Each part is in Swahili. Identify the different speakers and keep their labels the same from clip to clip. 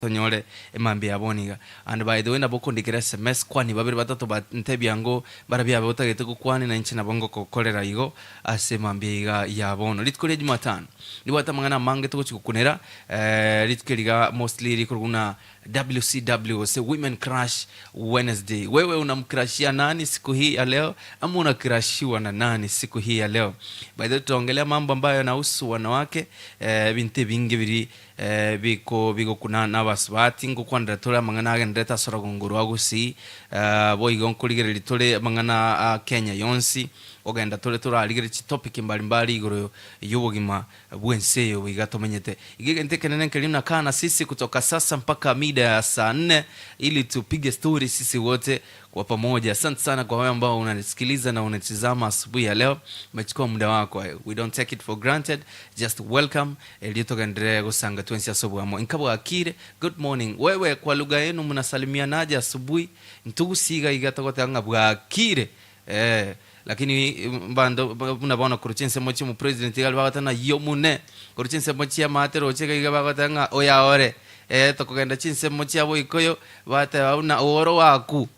Speaker 1: tonyore emambe yaboniga and by the way nabokundikira SMS kwani babiri batatu ntebyango barabya botagete kukwani na nchina bongo kokorera igo ase mambe iga yabono litkore Jumatano niwata mangana mange tukuchikunera litkeriga mostly likuruna WCW se Women Crush Wednesday. Wewe unamcrashia nani siku hii ya leo ama unacrashiwa na nani siku hii ya leo? By the way tuongelea mambo ambayo yanahusu wanawake binte bingi biri biko kuna nabasbati ngo kwandira tole mangana agendeta sorogonguru agusi boigo nkurigere litole mangana Kenya yonsi ogenda tole aligere chi topic mbalimbali igoro yubugima bwenseyo bigatomenyete igente kenene kelina kana sisi kutoka sasa mpaka mida ya saa 4 ili tupige story sisi wote kwa pamoja. Asante sana kwa wewe ambao unanisikiliza na unatizama asubuhi ya leo. Umechukua muda wako. We don't take it for granted. Just welcome. Elito gendere gusanga twensi asubuhi amo. Inkabo akire. Good morning. Wewe kwa lugha yenu mnasalimianaje asubuhi? Ntugusiga igatogote anga bwakire. Lakini bando unabona kuruchense mochi mu president galbagatana yomune. Kuruchense mochi ya matero cheka igabagatanga oya ore. Tokogenda chinse mochi abo ikoyo bate una oro waku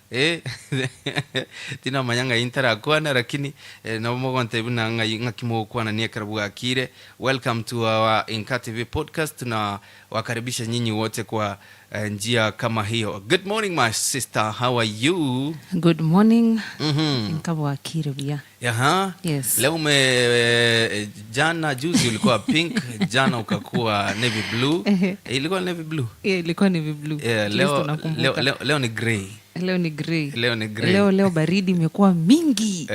Speaker 1: tina manyanga intera kwana lakini na mogonte buna ngakimo kwana ni karabu akire. Welcome to our INKA TV podcast na wakaribisha nyinyi wote kwa njia kama hiyo. Good morning my sister, how are you?
Speaker 2: Good morning. INKA akire bia.
Speaker 1: Yes. Leo jana juzi ulikuwa pink, jana ukakuwa navy blue. Ilikuwa navy blue?
Speaker 2: Yeah, ilikuwa navy blue.
Speaker 1: Yeah, leo ni grey.
Speaker 2: Leo baridi imekuwa mingi.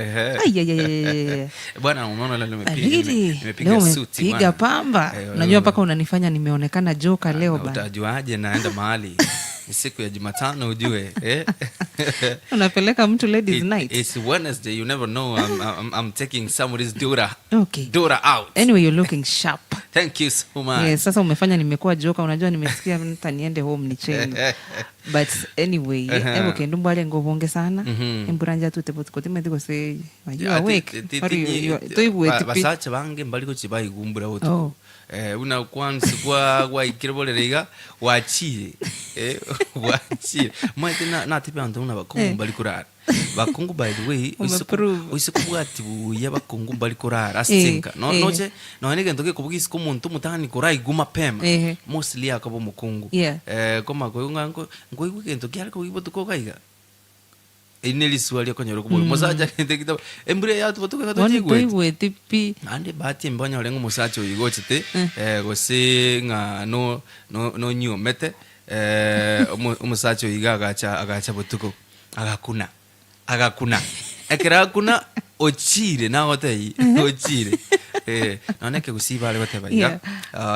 Speaker 1: Bwana unaona leo
Speaker 2: nimepiga suit bwana. Piga pamba. Unajua mpaka unanifanya nimeonekana joka leo bana.
Speaker 1: Utajuaje naenda mahali? Ni siku ya Jumatano ujue.
Speaker 2: Unapeleka mtu ladies night.
Speaker 1: It's Wednesday, you never know. I'm taking somebody's daughter.
Speaker 2: Okay.
Speaker 1: Daughter out.
Speaker 2: Anyway, you're looking sharp.
Speaker 1: Thank you so much.
Speaker 2: Yes, sasa umefanya nimekuwa joka. Unajua nimesikia niende home ni change. But anyway, ebo kendo mbale ngobonge sana. Emburanja tu tebotkoti mediko say you are awake.
Speaker 1: Basacha bange mbaliko chibai gumbura woto. Una kwanza kwa ikireboleriga wachire wachire mwete na tipe antuna bakungu bali kurara bakungu by the way usikubwati buya bakungu bali kurara asinka noje nonege ndoke kubugisi ko muntu mutani kurai guma pema mostly akabo mukungu koma ko ngango ngo igendo kyari ko ibotuko kaiga ineli swali konyoro kubo musaja kente kita embure ya tubotuka
Speaker 2: katojigwe tipi
Speaker 1: ande bati mbanya olengo musacha uyigochite gose nga no nyu mete umusacha uyiga agacha botuko agakuna ekera kuna ochire na hotei ochire noneke gusiba ale batebaya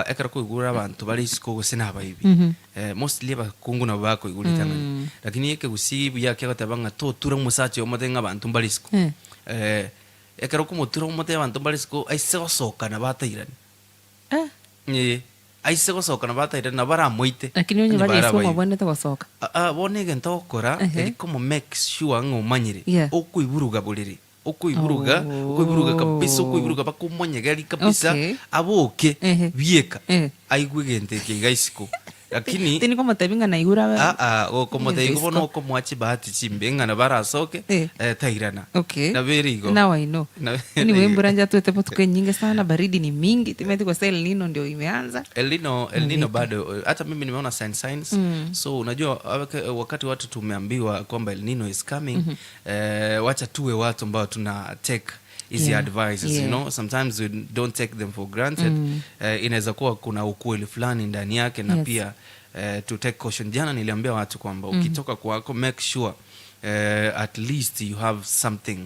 Speaker 1: ekera ko igura abantu bali isiko gose nabayibi mostly bakungu na bako igulitanga lakini yeke gusibu yake batabanga to tura musacha omotenga abantu bali isiko ekera ko motura omotenga abantu bali isiko aise gosoka na batairani aise gosoka na batairani na bara moite
Speaker 2: lakini onye bali isiko mabone to gosoka
Speaker 1: bonege ntokora eriko mo make sure ngo manyire okuiburuga buliri okuiburuga kabisa okuiburuga bakumonyegari kabisa aboke bieka aigwegente kigaisiko lakini
Speaker 2: tini kama tabinga na igura
Speaker 1: como te digo no como achi bahati chimbenga na barasoke tairana na very go
Speaker 2: now I know ni wemburanja tu tepo tuke nyingi sana baridi ni mingi timeti kwa El Nino ndio imeanza
Speaker 1: El Nino bado hata mimi nimeona signs so unajua wakati watu tumeambiwa kwamba El Nino is coming wacha tuwe watu ambao tuna take easy advices you know sometimes we don't take them for granted inaweza kuwa kuna ukweli fulani ndani yake na pia to take caution. Jana niliambia watu kwamba ukitoka kwako make sure at least you have something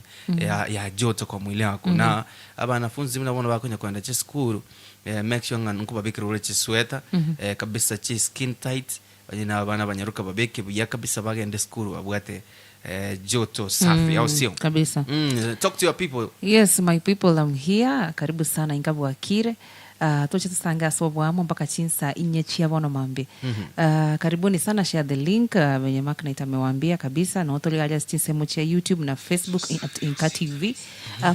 Speaker 1: ya joto kwa mwili wako na aba wanafunzi mnaona wako kwenda che school make sure nkuba babike ule che sweater kabisa che skin tight na bana banyaruka babeke ya kabisa bagende school abwate joto safi au sio
Speaker 2: kabisa.
Speaker 1: Talk to your people.
Speaker 2: Yes, my people, I'm here. Karibu sana INKA akire. tuache tusanga asobwamo mpaka chinsa inye chia bono mambe. Karibuni sana, share the link venye Makinight amewaambia kabisa, na otoli aja chinsemo chia YouTube na Facebook at INKA TV.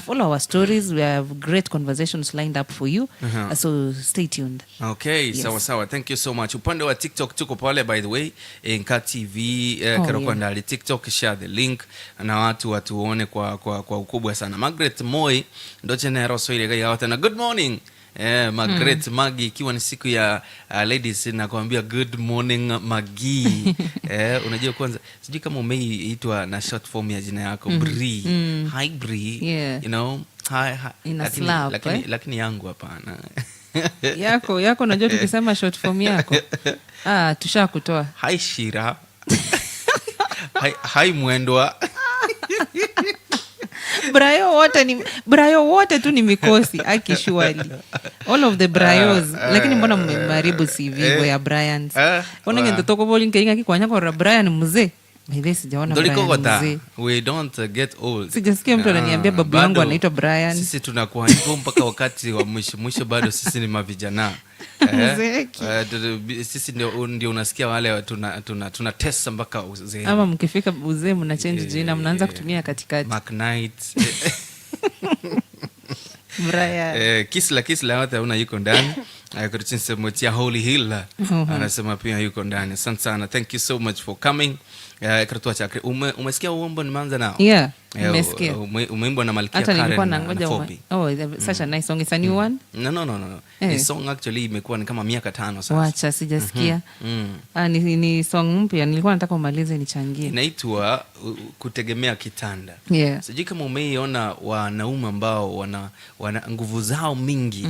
Speaker 2: Follow our stories, we have great conversations lined up for you. So stay tuned.
Speaker 1: Okay, yes. Sawa. Thank you so much. Upande wa TikTok tuko pale, by the way, INKA TV kwa ndali TikTok, share the link na watu watuone kwa ukubwa sana. Margaret Moi ndo chenero so ile gaya wata na good morning. Margaret Magi, ikiwa ni siku ya ladies, na kuambia good morning Magi. Unajua kwanza sijui kama umeitwa na short form ya jina yako Bri. Hi Bri.
Speaker 2: Yeah.
Speaker 1: You know, hi. Lakini yangu hapana.
Speaker 2: yako unajua tukisema short form yako tushakutoa.
Speaker 1: Hi Shira. Hi Mwendwa. Brayo wote tu ni mikosi akishwali. All of the Brayos. Lakini mbona mmeharibu CV ya Brian's? Ona ngendo toko boli nkenga kikwanya kwa Brian mzee. Maybe sijaona Brian mzee. We don't get old.
Speaker 2: Sijasikia mtu ananiambia babu yangu anaitwa Brian.
Speaker 1: Sisi tunakuwa hivyo mpaka wakati wa mwisho bado sisi ni mavijana. Sisi ndio unasikia wale tuna test mpaka uzee.
Speaker 2: Ama mkifika uzee mna change jina, mnaanza kutumia katikati.
Speaker 1: Makinight.
Speaker 2: Brian.
Speaker 1: Kisla hata una yuko ndani. Kutuchinse motia Holy Hill. Anasema pia yuko ndani. Asante sana. Thank you so much for coming. Karatuwa chakri. Umesikia uombo nimeanza nao?
Speaker 2: Yeah. Umesikia.
Speaker 1: Umeimbwa na Malkia Karen na Fobi.
Speaker 2: Such a nice song. It's a new one?
Speaker 1: No. The song actually imekuwa ni kama miaka 5 sasa.
Speaker 2: Wacha sijasikia. Ni song mpya, nilikuwa nataka umalize nichangie.
Speaker 1: Inaitwa Kutegemea Kitanda.
Speaker 2: Yeah.
Speaker 1: Sijui kama umeiona wanaume ambao wana nguvu zao mingi,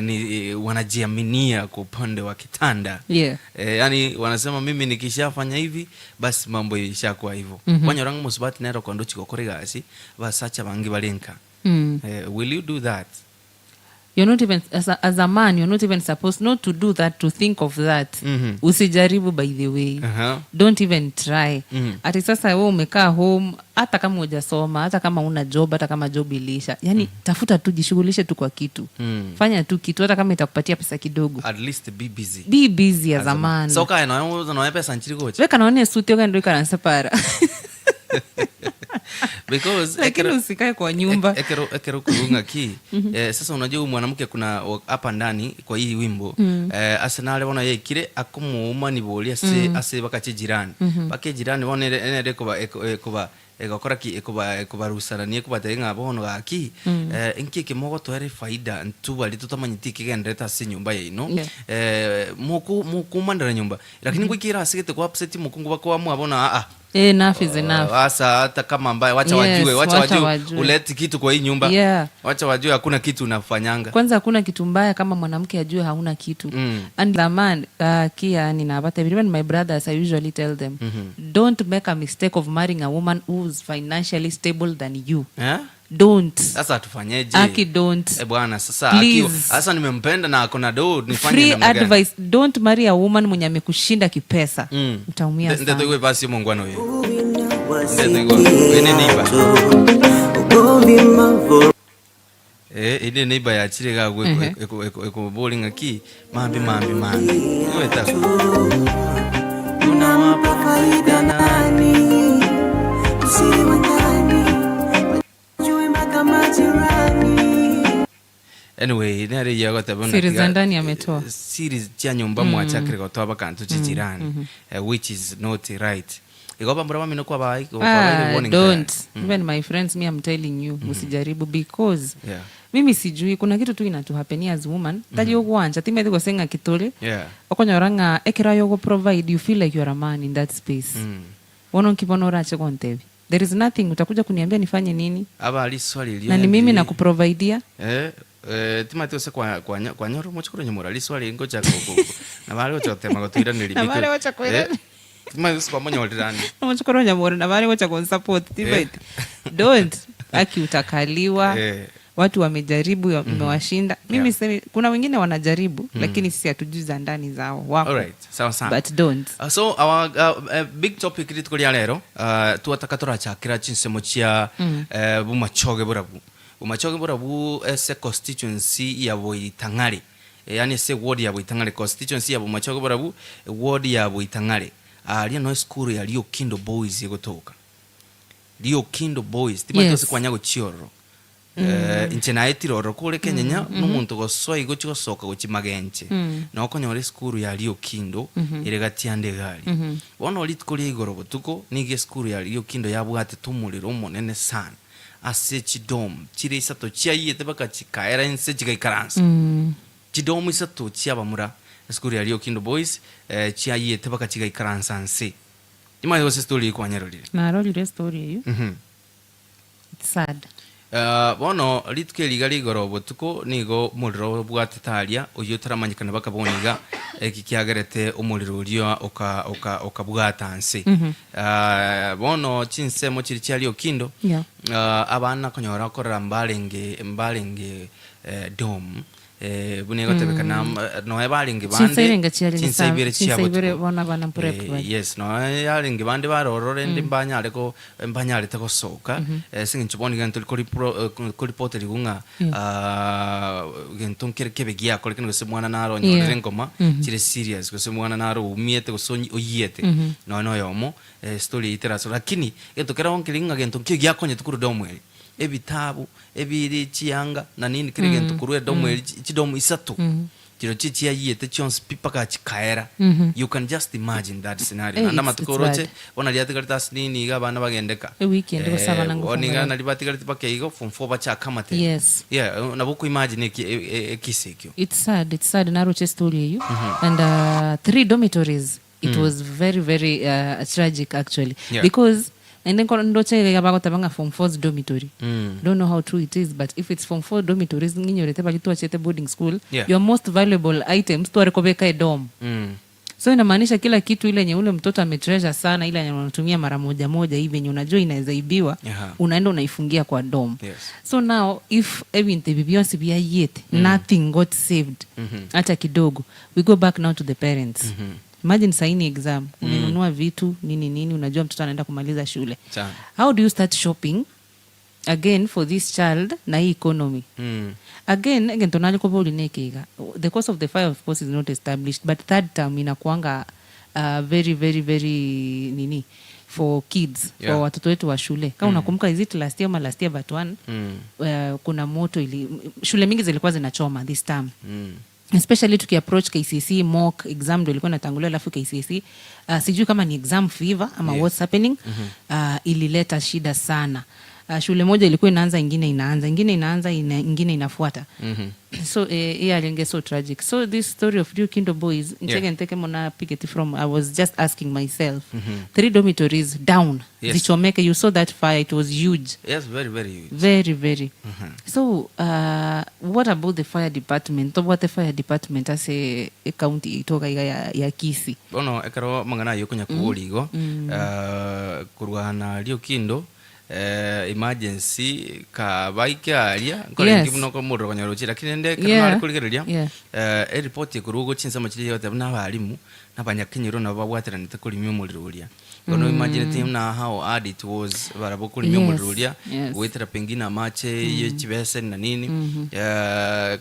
Speaker 1: ni wanajiaminia kwa upande wa kitanda.
Speaker 2: Yeah.
Speaker 1: Yani wanasema mimi nikishafanya hivi basi mambo yashakuwa hivyo. Kwanya rangu musibati nero kwa ndo chikokore gasi basacha bangi balenka. Will you do that?
Speaker 2: You're not even as a man, you're not even supposed not to do that, to think of that. Usijaribu, by the way. Don't even try. Ati sasa wewe umekaa home, hata kama hujasoma, hata kama una job, hata kama job ilisha. Yani tafuta tu, jishughulishe tu kwa kitu. Fanya tu kitu hata kama itakupatia pesa kidogo.
Speaker 1: At least be busy.
Speaker 2: Be busy as a man.
Speaker 1: So kai na pesa nchiri gocha.
Speaker 2: Weka naone suti yoga ndio kana separa.
Speaker 1: Because
Speaker 2: lakini usikae kwa nyumba.
Speaker 1: Ekero kurunga ki. Sasa unajua mwanamke kuna hapa ndani kwa hii wimbo. Asenale wana yeye kile akumuuma ni bolia ase bakache jirani. Bake jirani wana ene kuba egakora ki ekuba rusana ni ekuba tenga bono gaki. Nkike Mogotu ari faida ntuba litutamanyiti kigendeta se nyumba ye no. Muku mandara nyumba. Lakini kwikira asigete kwa upset mukungu bako abona
Speaker 2: enough is enough.
Speaker 1: Sasa hata kama mbaya wacha wajue uleti kitu kwa hii nyumba. Wacha wajue hakuna kitu unafanyanga.
Speaker 2: Kwanza hakuna kitu mbaya kama mwanamke ajue hauna kitu. And the man kia ninapata even my brothers, I usually tell them don't make a mistake of marrying a woman who's financially stable than you. Don't.
Speaker 1: Sasa tufanyeje?
Speaker 2: Aki don't.
Speaker 1: Bwana sasa akiwa sasa nimempenda na akona do nifanye
Speaker 2: namna gani? Free advice, don't marry a woman mwenye amekushinda kipesa. Utaumia sana.
Speaker 1: Ndio basi Mungu na wewe. Ndio ene niba. Ene niba ya chirega gwe eko bowling aki mambi. Wewe ta. Unawapa faida nani? Usiwe nani? Anyway, nari yago tabona
Speaker 2: series ndani ametoa
Speaker 1: series cha nyumba mwachakire kwa toba kantu chijirani, which is not right. Igoba mbona mimi nako bai warning.
Speaker 2: Don't even my friends, me I'm telling you, usijaribu because mimi sijui kuna kitu tu inatuhapenia as woman taji ogwanja timedi go senga kitole okonyoranga ekirayo go provide, you feel like you are a man in that space. Wono kibono rache kontebi. There is nothing utakuja kuniambia nifanye nini? Aba ali swali ile. Na ni mimi nakuprovidea.
Speaker 1: Timati ose kwa nyoro Omochokoro Onyamora ali swali ngocha koko. Na bale wacha tema gotira nilibiko. Na bale wacha kwenda. Timati ose kwa monyorani. Omochokoro Onyamora na bale wacha kon support timati. Don't aki utakaliwa. Watu wamejaribu imewashinda. Mimi sema kuna wengine wanajaribu lakini sisi hatujui za ndani zao wako. Alright, sawa sana.
Speaker 2: But don't.
Speaker 1: So our big topic ritko lya lero tuataka turachakira chinsemo chia bumachoge burabu. Umachoge burabu ese constituency ya Boitangari. yani se ward ya Bwitangare constituency ya Omochokoro ward ya Bwitangare ali no school ya RIOKINDO BOYS yegotoka RIOKINDO BOYS timatose kwanyago chioro inchena etiroro kule Kenya n'umuntu gosoi gochigosoka gochimagenche no konyore school ya RIOKINDO iregatiande gali bono litkuri igoro botuko nige school ya RIOKINDO yabwate tumuriro monene sana ase chidom chire isato chiayete baka chikaera ense chikaikaransa chidom isato chiabamura school ya RIOKINDO BOYS chiayete baka chikaikaransa nse ima yose story kwanyarolire
Speaker 2: narolire story you it's sad.
Speaker 1: Bono litke ligali gorobo tuko nigo muliro bwatetalia uyo taramanyikana bakaboniga kikiagerete umuliro ulio oka bwatanse bono chinsemo chiri cha RIOKINDO abana konyora korera mbalenge dom bunego tebekana no ebalingi bande chinsaibire chiabo
Speaker 2: bona bana prep
Speaker 1: yes no yalingi bande barorore ndi mbanyale te kosoka singi chiboni ganto kuri poteri gunga genton kebegia kole kino se mwana naro nyore ngoma chire serious ko se mwana naro umiete ko sonyi oyete no yomo story iteraso lakini getokera onkilinga genton kegia konye tukuru domwe ebitabu ebiri chianga na nini kirigento kurwe domwe chidomu isatu kiro chichi yiyete chons pipaka chikaera you can just imagine that scenario anda matukoroche bona liatikartas nini ga bana bagendeka
Speaker 2: weekend ko sabana ngo
Speaker 1: oninga na libatikarti pakeigo from 4 bacha kamate
Speaker 2: yes
Speaker 1: na buku imagine kisekyo
Speaker 2: it's sad na roche story you and 3domitories it was very very tragic actually because and then ndoche about tabanga from 4 dormitory don't know how true it is, but if it's from 4 dormitories nginyorete balitu achete boarding school your most valuable items to rekobeka dorm so inamaanisha kila kitu ile yenye ule mtoto ametreasure sana ile yenye unatumia mara moja hivi yenye unajua inaweza ibiwa unaenda unaifungia kwa dorm so now if even the bibionsi bia yet nothing got saved hata kidogo we go back now to the parents imagine saini exam unanunua vitu nini unajua mtoto anaenda kumaliza shule how do you start shopping again for this child na hii economy again tonali ko boli nekega the cause of the fire of course is not established but third term inakuanga very very very nini for kids for watoto wetu wa shule kama unakumbuka is it last year but one kuna moto shule mingi zilikuwa zinachoma this term especially tukiapproach KCSE mock exam ndio ilikuwa inatangulia alafu KCSE sijui kama ni exam fever ama what's happening ilileta shida sana shule moja ilikuwa inaanza ingine inafuata so alenge so tragic so this story of RIOKINDO BOYS nteke mona pick it from I was just asking myself 3 dormitories down zichomeke you saw that fire it was huge
Speaker 1: yes very very huge
Speaker 2: very so what about the fire department what the fire department as a county itoka ya Kisii
Speaker 1: bono ekaro mangana yokunya kuuligo kurwana RIOKINDO emergency ka baikaria korengi muno ko muro kanyarukira lakini ndeke nari kurigereria report kurugo chinsa machiri yote n'abarimu n'abanyakenyero nababwateranite kuri myumuriro uria gono imagine team na how hard it was barabo kuri myumuriro uria wetera pengina mache ye chibese na nini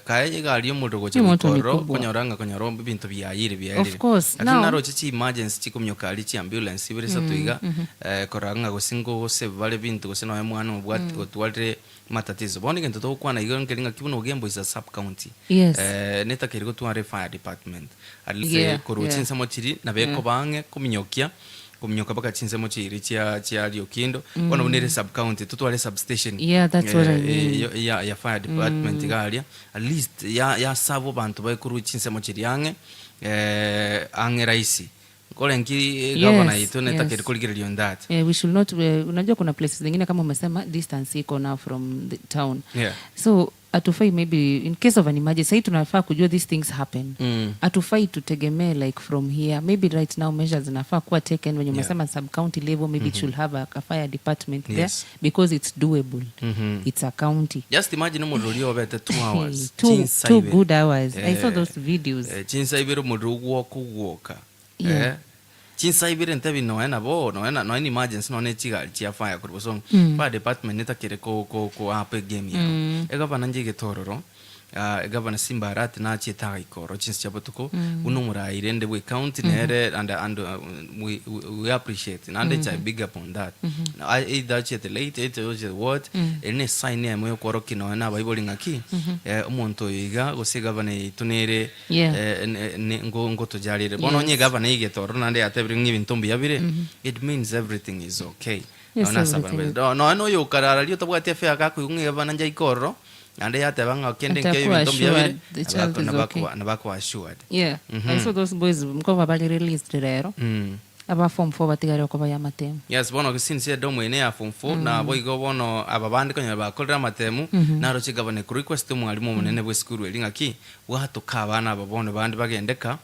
Speaker 1: kaye gali umuriro gochikoro konyaro bintu byayire
Speaker 2: of course
Speaker 1: now naro chichi emergency chikumyoka ali chi ambulance ibire satuiga koranga gosingo se vale bintu goseno mwana ubwati otwalre matatizo boni gento to kwana igo ngelinga kibuno gembo is a sub county neta kirigo tuare fire department alise koruchinsa mochiri na beko bange kumnyoka baka chinsa mochiri chia RIOKINDO bona unere sub county tutwale substation
Speaker 2: that's what I mean
Speaker 1: ya fire department galia at least ya savo bantu bakuru chinsa mochiri yange ange raisi kolenki governor ito neta kirikuligiria on that
Speaker 2: we should not unajua kuna places zingine kama umesema distance iko now from the town so atufai maybe in case of an emergency say tunafaa kujua these things happen atufai tutegemee like from here maybe right now measures zinafaa kuwa taken when you umesema sub county level maybe it should have a fire department there because it's doable it's a county
Speaker 1: just imagine umuriro obete 2 hours
Speaker 2: two good hours I saw those videos
Speaker 1: chinsa ibiro umuriro gwoka chinsa ibire ntebi noena no any emergency no ne chigali chia fire kurbo so fire department neta kire ko ape game ya ega bananje getororo governor Simbarat na cheta ikoro chinsi chabotuko unumura irende we count nere and we appreciate and I big up on that either chete late it was what ene sign ya moyo koro kino na bible ngaki umuntu yiga gose governor tunere ngo tujalire bono nye governor yige toro nande atebiri ngibintu mbiyabire it means everything is okay.
Speaker 2: Yes,
Speaker 1: no ano yo karara lyo tabwa tefe akaku ngi governor njai koro and they are banga kending ke bintu mbiyabire nabako assured.
Speaker 2: I saw those boys mkova bali released rero aba form 4 batigare ko baya matemu.
Speaker 1: Yes, bono since ya domo ene ya form 4 na boy go bono ababandi konyo bakolera matemu na rochi governor ku request mwalimu munene bwe school elinga ki watu kabana ababono bandi bagendeka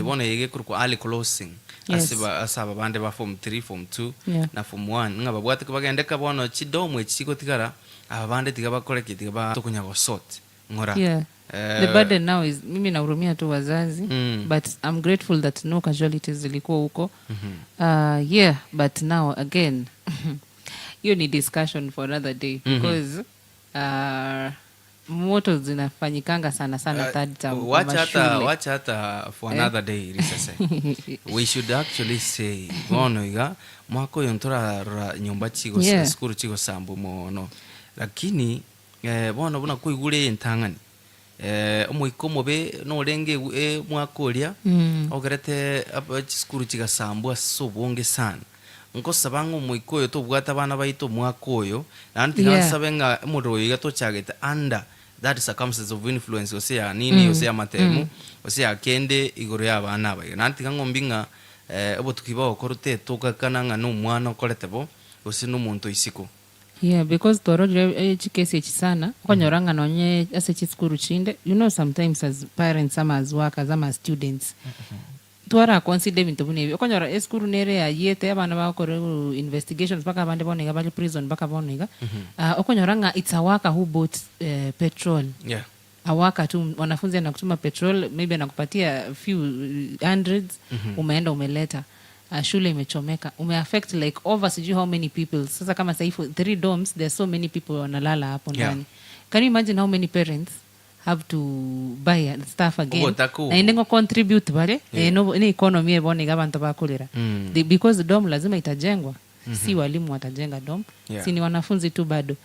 Speaker 1: bono yege ku early closing asaba bandi ba form 3 form 2 na form 1 ngaba bwate ko bagendeka bono chidomo ekiko tigara ababandi tigaba koleki tigaba tokunya go sort ngora.
Speaker 2: The burden now is mimi naurumia tu wazazi but I'm grateful that no casualties zilikuwa huko. But now again you need discussion for another day because moto zinafanyikanga sana third term.
Speaker 1: Watch hata for another day risasa. We should actually say bono iga mwako yontora nyumba chigo school chigo sambu mono lakini bono buna kuigure entangani omoikomo be no renge mwakoria ogerete school chigasambwa sobonge sana nko sabango moikoyo to bwata bana baito mwakoyo nanti gansabenga muroyo gato chagete under that circumstances of influence osea nini osea matemu osea kende igoro y'abana bayo nanti gangombinga obo tukiba okorote tokakananga no mwana okoretebo osino muntu isiko.
Speaker 2: Because toro case sana konyoranga nonye ase chiskuru chinde sometimes as parents ama as workers ama students twara consider bintu bune okonyora eskuru nere ya yete abana bakore investigations baka bande bonega bali prison baka bonega okonyoranga it's a worker who bought petrol a worker tu wanafunzi anakutuma petrol maybe anakupatia a few hundreds umeenda umeleta shule imechomeka umeaffect like over sijui how many people sasa kama saifu 3 dorms there's so many people wanalala hapo ndani. Can you imagine how many parents have to buy stuff again na indengo contribute bale ni economy ebone gabantu bakulira because the dorm lazima itajengwa si walimu watajenga dom si ni wanafunzi tu bado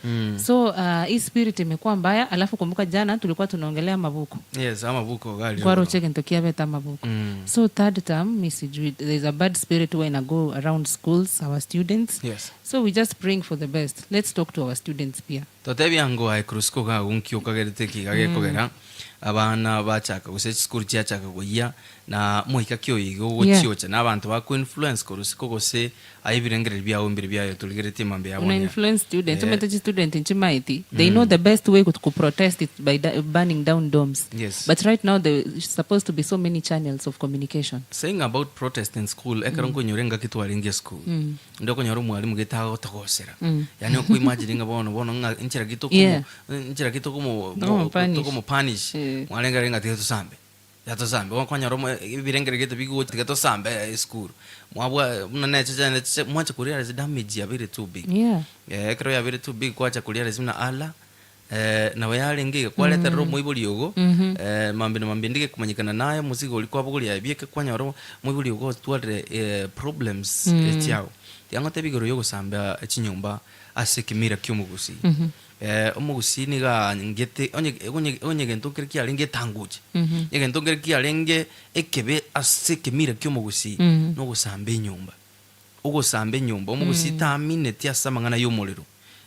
Speaker 2: so hii spirit imekuwa mbaya alafu kumbuka jana tulikuwa tunaongelea mabuku
Speaker 1: mabuku gali
Speaker 2: kwa rocheke ntokia beta mabuku so third term misijui there's a bad spirit when I go around schools our students so we just praying for the best. Let's talk to our students pia
Speaker 1: totebyango ai krusko ga unkyo kagerete kigage kogera abana bachaka guse school cyachaka goya na muhika kyo yigo gochyocha nabantu bako influence korusiko gose ayibirengere byawo mbere byayo tuligerete mambe yabo
Speaker 2: una influence student umete student in Chimaiti they know the best way to protest it by burning down domes but right now there is supposed to be so many channels of communication.
Speaker 1: Saying about protest in school ekarongo nyorenga kitwaringe school ndoko nyoro mwalimu getago togosera yani ku imagine ngabono nga inchira kitoko mo punish mwalenga renga teto sambe yato sambe wakwanya romo ibirengere geto bigo teto sambe school mwabwa mna necha mwacha kuria is damage ya very too big ekro ya very too big kwacha kuria zimna ala na wayalenge kwaleta romo ibuliogo mambe ndike kumanyikana naye musigo ulikuwa buguli ya bieke kwanya romo ibuliogo tware problems cyao yangote bigoro yogo sambe chinyumba asekimira kyumugusi omugusi niga ngete onye gento kerki alenge tanguje yegento kerki alenge ekebe asekimira kyumugusi no gusambe nyumba omugusi tamine tiasamangana yomolero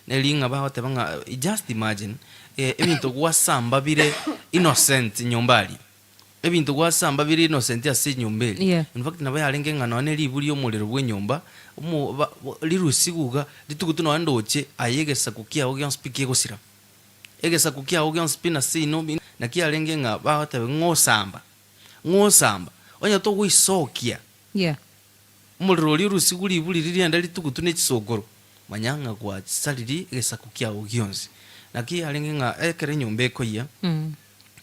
Speaker 1: nelinga bahote banga just imagine ebintu gwasamba bire innocent nyombali ebintu gwasamba bire innocent ase nyombeli in fact naba yalenge ngana ne libuli yomolero bwenyumba lirusiguga litugutuno andoche ayegesa kukia ogion speak yegosira egesa kukia ogion spina sino na kia lenge nga bahote ngosamba onya to gwisokia muliro lirusigu libuli lirienda litugutune kisogoro manyanga kwa saliri egesa kukia ogionzi na kia lenge nga ekere nyombe koya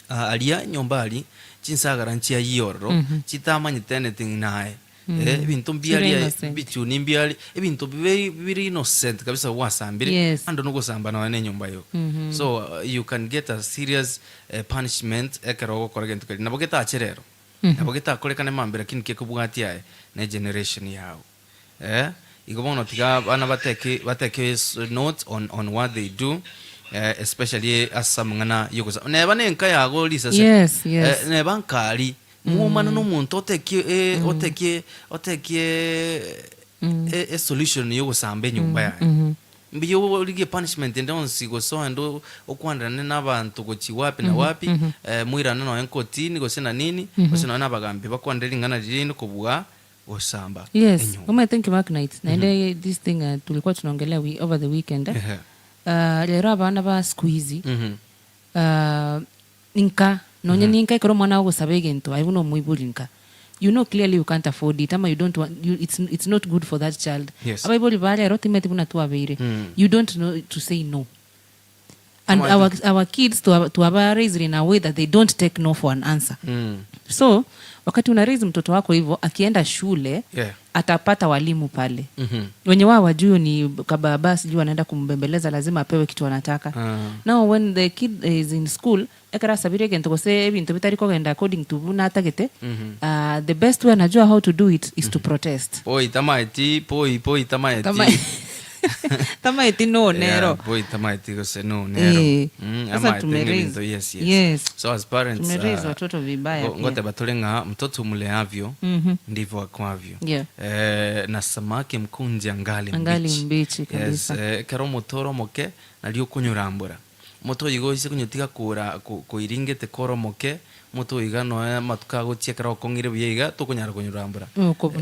Speaker 1: alia nyombali chinsagara nchia yoro chitamanyitene ting nae ebintu mbiali bitu nimbiali ebintu very innocent kabisa wasambire ando no gusamba na wane nyumba yo. So you can get a serious punishment ekero gukora gintu kali nabogeta acherero nabogeta akorekane mambira kinike kubwati aye na generation yao igobono tiga bana bateke note on what they do, especially as Mong'ina yokuza ne bane nka yago lisa se ne bankali mumana no muntu oteke a solution yokusambe nyumba yae mbiyo lige punishment ndo nsigo so ndo okwanda n'abantu gochiwapi na wapi mwirana no enkotini gosena nini gosena nabagambe bakwandeli ngana lino kubwa osamba.
Speaker 2: Yes, I think Makinight na this thing tulikuwa tunaongelea over the weekend lero abana ba squeeze inka nonye ninka ikoro mwana wo sabegento ayibuno muibulinka, you know clearly you can't afford it ama you don't want it's not good for that child. Abayiboli bale rotimete buna tuabeire you don't know to say no, and our kids to aba raised in a way that they don't take no for an answer. So wakati una raise mtoto wako hivyo akienda shule atapata walimu pale wenye wao wajui ni kababa sijui anaenda kumbembeleza lazima apewe kitu anataka. Now when the kid is in school ekara sabire gento kose ebintu bitari ko genda according to buna atagete the best way anajua how to do it is to protest.
Speaker 1: Poi tamaiti
Speaker 2: tamaiti no nero
Speaker 1: boy tamaiti gose no nero
Speaker 2: sasa tumeraise yes
Speaker 1: so as parents
Speaker 2: tumeraise watoto vibaya
Speaker 1: ngote batolenga mtoto muleavyo ndivyo akwavyo na samaki mkunzi angali
Speaker 2: mbichi kabisa
Speaker 1: kero motoro moke nalio kunyurambura moto yigoise kunyotiga kuiringete koro moke moto igano matuka gochia kero kongire buyega tukunyara kunyurambura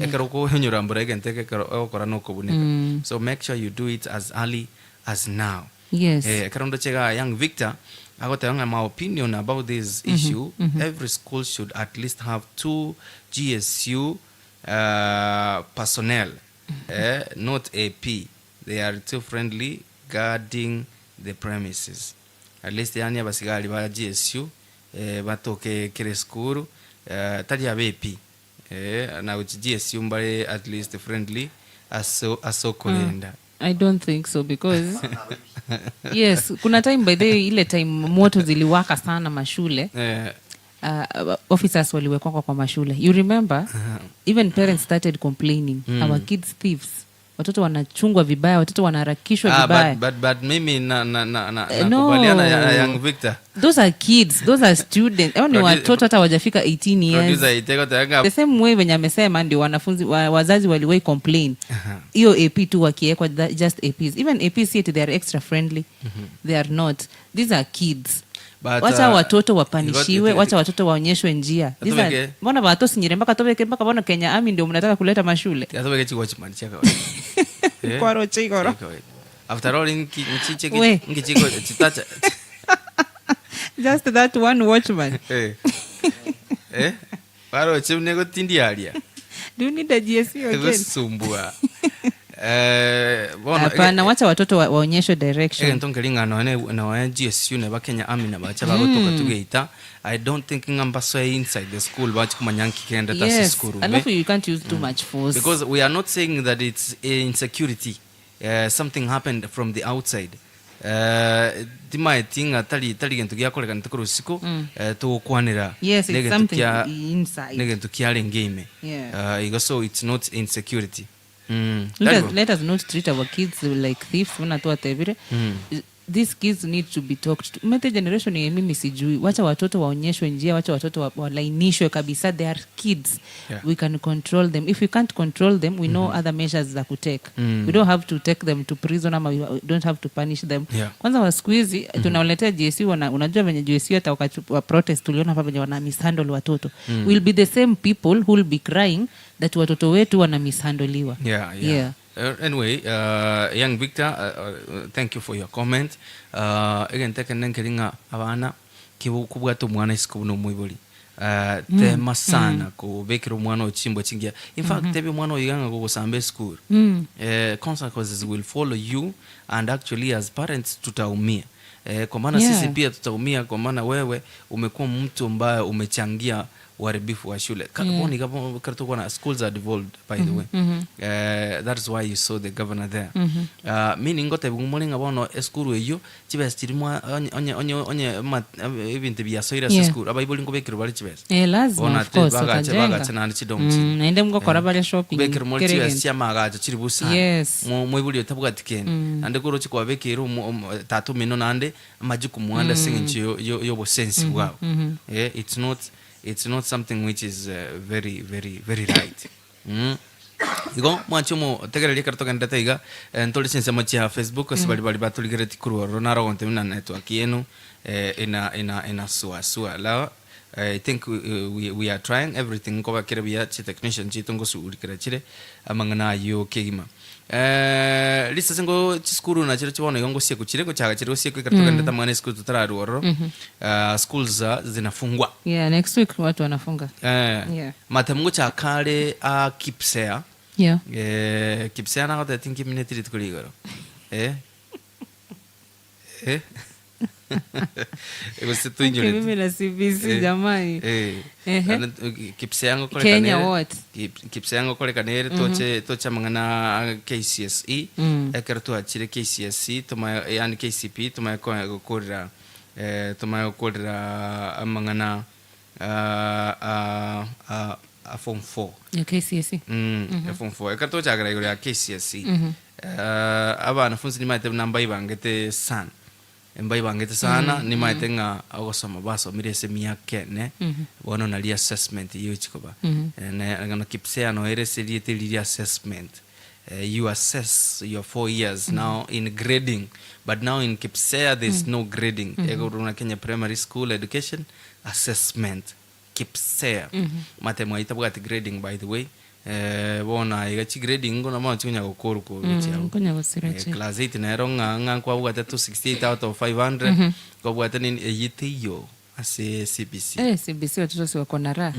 Speaker 1: ekero kunyurambura igenteke kero okora no kubunika. So make sure you do it as early as now. Kero ndo chega young Victor agotanga my opinion about this issue. Every school should at least have 2 GSU personnel, not AP. They are too friendly guarding the premises. At least yani abasigali ba GSU batoke kire skuru tali abepi na uchi GSU mbale at least friendly aso kolenda.
Speaker 2: I don't think so because yes kuna time by the ile time moto ziliwaka sana mashule officers waliwekwa kwa mashule. You remember even parents started complaining our kids thieves, watoto wanachungwa vibaya, watoto wanaharakishwa vibaya.
Speaker 1: But mimi kubaliana young Victor.
Speaker 2: Those are kids, those are students. Ni watoto hata wajafika 18 years. The same way venye amesema ndio wanafunzi wazazi waliwai complain. Hiyo AP tu wakiekwa just APs. Even APs they are extra friendly. They are not. These are kids. Wacha watoto wapanishiwe, wacha watoto waonyeshwe njia. Mbona watoto sinyire mpaka tobeke mpaka bona Kenya Army ndio mnataka kuleta mashule.
Speaker 1: Yatobeke chiko chimani chaka.
Speaker 2: Kwaro chikoro.
Speaker 1: After all ngichike ngichiko chitacha.
Speaker 2: Just that one watchman.
Speaker 1: Kwaro chimnego tindi alia.
Speaker 2: Do you need a GSU again?
Speaker 1: Sumbua.
Speaker 2: Hapana, wacha watoto waonyeshwe direction.
Speaker 1: Ntongelinga na GSU ne bakenya Army na bacha bagotoka tugeita. I don't think ngamba so inside the school bachi kumanyanki kenda tasi school.
Speaker 2: Alafu you can't use too much force.
Speaker 1: Because we are not saying that it's insecurity. Something happened from the outside. Timaitinga tali gento gyakoleka ntakuru siko to kwanira.
Speaker 2: Yes, it's something inside.
Speaker 1: Negento kyale game. So it's not insecurity.
Speaker 2: Let us not treat our kids like thieves. These kids need to be talked to. Mete generation ya mimi sijui. Wacha watoto waonyeshwe njia, wacha watoto walainishwe kabisa. They are kids. We can control them. If we can't control them, we know other measures za kutake. We don't have to take them to prison ama we don't have to punish them. Kwanza wa squeeze tunawaletea GSU unajua venye GSU hata wakachukua protest tuliona hapa venye wana mishandle watoto. Will be the same people who will be crying that watoto wetu wana mishandliwa.
Speaker 1: Anyway, young Victor, thank you for your comment. Again, tekenenkelinga abana kibukubwato mwana isikubuno mwibuli. Tema sana kubekira mwana ochimbo chingia. In fact, tebe mwana oyiganga go sambe school. Consequences will follow you, and actually as parents tutaumia. Kwa maana sisi pia tutaumia kwa maana wewe umekuwa mtu ambaye umechangia uharibifu wa shule. Kakaboni karto kuna schools are devolved by the way. That is why you saw the governor there. Meaning ngote bungumoni ngabono eskuru eyo chibes chirimwa onye ibintu bya soira school abayibuli ngobekiro bali chibes.
Speaker 2: Lazima of course
Speaker 1: baga tena chidomchi.
Speaker 2: Naende mgokora bali shopping.
Speaker 1: Bekiro mo chibes chamaga chiribusa.
Speaker 2: Yes.
Speaker 1: Mwibuli otabwa tikeni. Ande kuro chikwa bekiro tatu mino nande majuku muanda singi yo sense wow. It's not something which is very right. Igo mwachumo tegereli kartoka ndata iga ntoli sense machia Facebook asibali batuligere tikuru ronaro onte na network yenu ina suwa la I think we are trying everything ko bakere bya technician chitongo suulikira chire amangana yo kegima lisa sengo chiskuru na chiro chibono yongo siku chire ko chaga chiro siku kartoka ndata mwana school tutararu oro schools zinafungwa
Speaker 2: next week watu wanafunga
Speaker 1: matamungu cha kale kipsea kipsea na ko think minute litkuligoro
Speaker 2: mimi na CBC jamani
Speaker 1: kipseango kole
Speaker 2: Kenya what
Speaker 1: kipseango kole kanere tocha mangana KCSE ekerto achire KCSE tuma yani KCP tuma kokorera mangana form 4
Speaker 2: ya KCSE
Speaker 1: form 4 ekerto chagra ya KCSE abana funzi ni mate namba ibangete sana embai bangete sana ni maitenga agosoma baso mirese miyake ne bono na assessment yo chikoba ngana kipsea no erese liete assessment you assess your 4 years now in grading, but now in kipsea there's no grading. Ego runa Kenya primary school education assessment kipsea mate mwaita bwati grading by the way. Bona igachi grading ngona ma chunya gukuru ko
Speaker 2: ngonya gusirache
Speaker 1: class 8 na ronga kwa bwata 268 out of 500 kwa bwata ni yitiyo ase CBC
Speaker 2: CBC watoto si wako na raha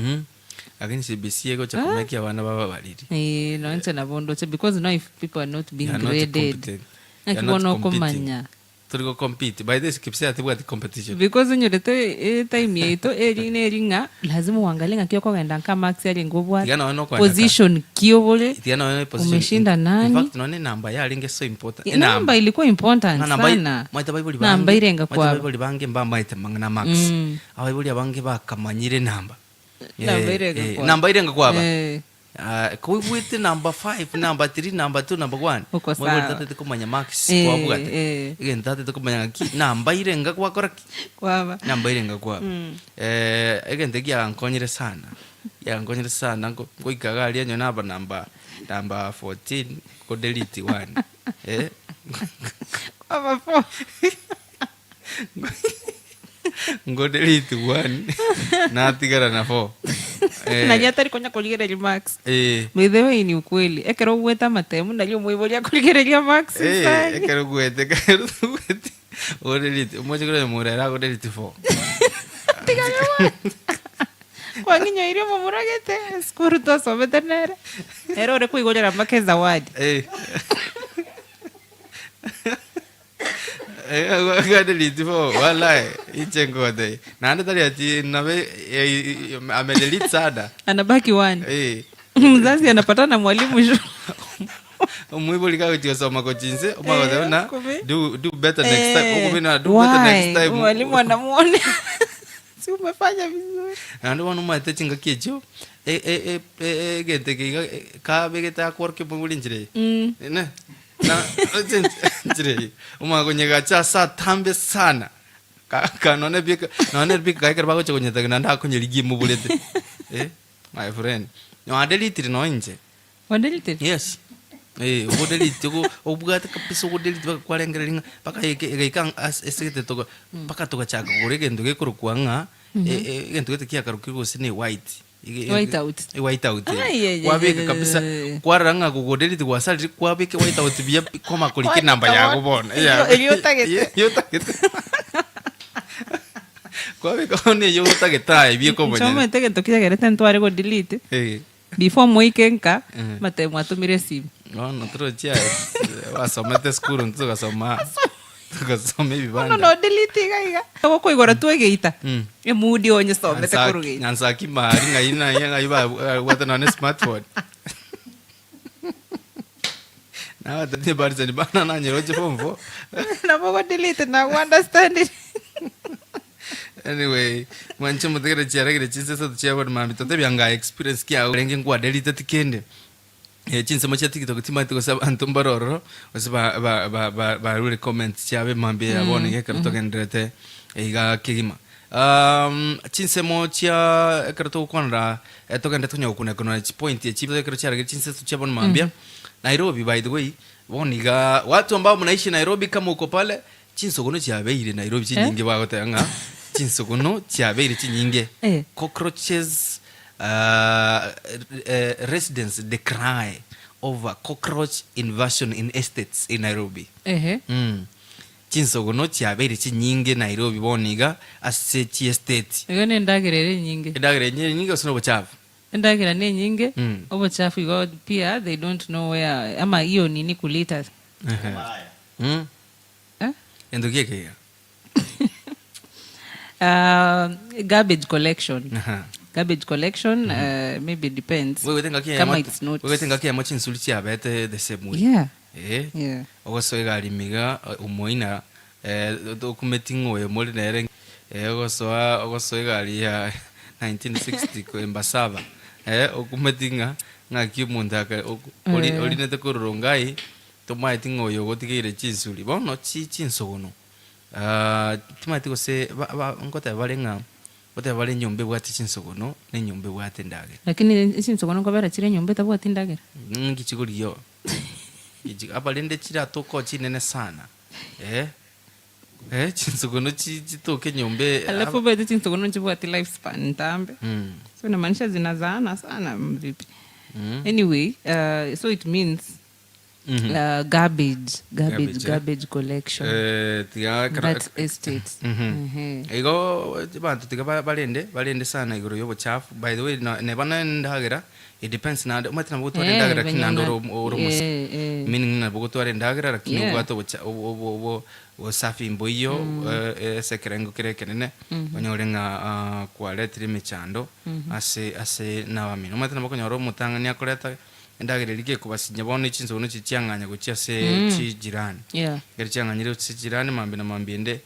Speaker 1: lakini CBC ego cha kumekia wana baba balidi
Speaker 2: no nche na bondo because now if people are not being graded akibono komanya
Speaker 1: to compete by this kipsea tibwa competition
Speaker 2: because nyorete time yeto eringa lazima uangalie ngakio kwa ngenda kama max yali ngobwa position kiobole umeshinda nani.
Speaker 1: In fact none namba yali nge so important
Speaker 2: namba ilikuwa important sana namba irenga kwa
Speaker 1: bible bange mbamba ite mangana max abibuli abange bakamanyire namba namba irenga kwa aba kuwite number 5 number 3 number 2 number 1 mwe tate kumanya max kwa bugate igen tate kumanya namba irenga kwa koraki
Speaker 2: kwaba
Speaker 1: namba irenga kwa igen tegia ankonyire sana ngo ikaga ali anyo namba number 14 ko delete 1
Speaker 2: kwaba 4
Speaker 1: ngo delete 1 na tigara na 4
Speaker 2: na yatari konya kuligereria max by the way ni ukweli ekero gweta matemu ndalio muibolia kuligereria max
Speaker 1: ekero gwete odelete Omochokoro murera odelete 4
Speaker 2: tigara kwa nginyo irio mumuragete skuru to so veterinary ero re kuigolera make zawadi
Speaker 1: delete 4 wallahi ichengode nanda tali ati nawe amedelete sada
Speaker 2: anabaki 1 mzazi anapata na mwalimu
Speaker 1: umwibuli ka utisoma ko jinse umaona do better next time ukubina do better next time
Speaker 2: mwalimu anamuona si umefanya vizuri
Speaker 1: nando wanu mate chinga kiecho gente ka begeta korke punguli njire ne na njire umagonyega cha sa tambe sana kanone bika kaiker bago chonyeta nanda konyeligi mubulete my friend no adelete no nje
Speaker 2: wadelete
Speaker 1: yes udelete go obugata kapisa udelete bakwalengerenga paka ikang esete to paka to chaka gorege nduge kurukwanga ngento gete kiakarukigo sine white white out wabeka kabisa kwaranga kugodelete kwasali kwabeke white out bia koma kuliki namba yako bona yotagete kwabeka one yotageta ibie komo
Speaker 2: choma tege tokija gerete ntware go delete before moikenka mate mwatumire simu
Speaker 1: no trochia wasomete skuru ntugasoma tukasome bibanda
Speaker 2: no delete gaiga ko igora twegeita emudi onye somete kurugeita
Speaker 1: nyansa kimari ngaina yanga wata na smartphone na wata te barza ni bana na nyeroje pomvo
Speaker 2: na bogo delete na understand it.
Speaker 1: Anyway, mwanche mutegere chiaragire chinse so chiabod mami tote byanga experience kya renge ngwa delete tikende. Chinse mocha TikTok timati ko sab antumbaroro was ba really comment chiabe mambe yabone ke karto gendrete iga kigima. Chinse mocha karto konra to gendete nyokuna kono point ya chipo karto chiaragire chinse so chiabon mambia. Nairobi by the way, woniga watu ambao mnaishi Nairobi kama uko pale chinsogono chiabeire Nairobi chinyinge bagotanga chinsogono chiabeire chinyinge cockroaches residents decry over cockroach invasion in estates in Nairobi. Chinsogono chiabeire chinyinge Nairobi boniga ase chi estate
Speaker 2: ngene ndagerere nyinge
Speaker 1: osino bochafu
Speaker 2: ndagira ne nyinge obo chafu go pia they don't know where ama hiyo nini kulita
Speaker 1: endo keke
Speaker 2: garbage collection garbage collection maybe depends kama it's not
Speaker 1: wewe tenga kia machin sulchi abete the same way
Speaker 2: yeah
Speaker 1: ogoso egali miga umoina documenting oyo moli nere ogoso egali ya 1960 ko embasava okumetinga ngaki mundaka oli nete kurongai tomai tingo yo gotigire chinsuli bono chinsogono timati ko se ngota balenga bota bale nyombe bwati chinsogono ne nyombe bwate ndage
Speaker 2: lakini chinsogono ko bara chire nyombe tabwati ndage
Speaker 1: ngichiguri yo abalende chira toko chinene sana chinsogono chitoke nyombe
Speaker 2: alafu bado chinsogono chibwati lifespan ntambe so inamaanisha zinazaana sana vipi anyway so it means garbage collection that estate
Speaker 1: ego bantu tiga balende sana igoro yobo chafu by the way ne bana ndagera it depends na umatina boto ndagera kinandoro oromus meaning na boto ndagera lakini bwato wo safi mboyo sekerengo kirekenene onyorenga kwa letri mechando ase na wamino umatina bokonyoro mutangania koleta ndagere like kubasinya bone chinzo chicyanganya gucia se chijirani gari cyanganyire chijirani mambe na mambiende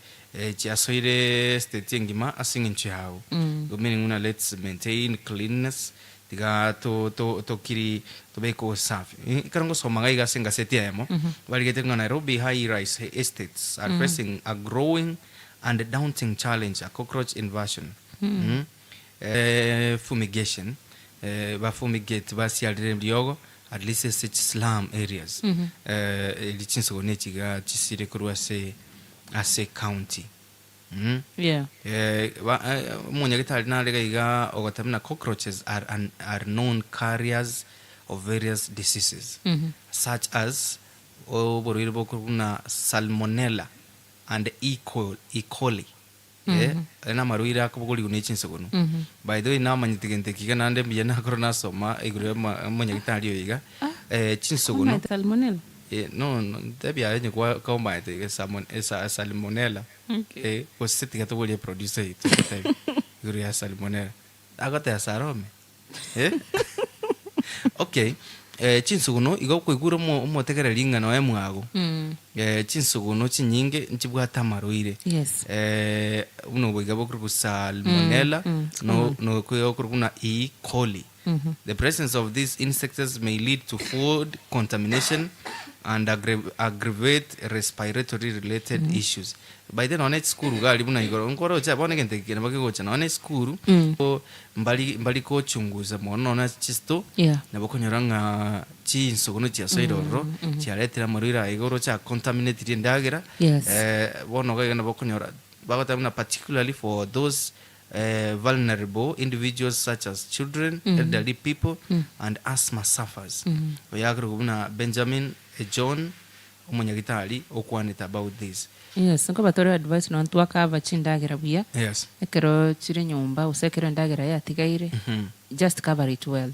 Speaker 1: chiasoire state ngima asingin chiao meaning una let's maintain cleanliness diga to kiri to beko safi karango somaga iga singa setiamo bali getenga Nairobi high rise estates are facing a growing and daunting challenge, a cockroach invasion. Fumigation ba fumigate ba sialire mliogo at least such slum areas lichinso nechiga chisire kurwa se ase county munyagitali nalega iga ogotamina cockroaches are known carriers of various diseases such as oborire bokuna salmonella and E. coli ena maruira akubuguri gunichinso gono by the way na manyitigente kiga nande mbiyana corona soma igure munyagitali oiga chinso gono
Speaker 2: salmonella
Speaker 1: no tabia yenye kwa kaomba ite salmonella wasiti gato bole producer itu tabi igure ya salmonella agote asarome okay chinsuguno igo kwigura mo tegera linga no emwago chinsuguno chinyinge nchibwata maruire uno bwiga bokuru salmonella no kwigura kuna E. coli. The presence of these insects may lead to food contamination and aggravate respiratory related issues. By then on school gali buna igoro nkoro cha bone gente kina bakigocha na school mbali ko chunguza mono na chisto na bokonyoranga chinsogono chia soiroro chia letera marira igoro cha contaminated ndagera bono ga na bokonyora bagota particularly for those vulnerable individuals such as children, elderly people, and asthma sufferers. Oyagro guna Benjamin John umunyagitali okwanita about this.
Speaker 2: Yes, nko batore advice no antu akava chindagira buya. Ekero chire nyumba usekero ndagira ya tigaire. Just cover it well.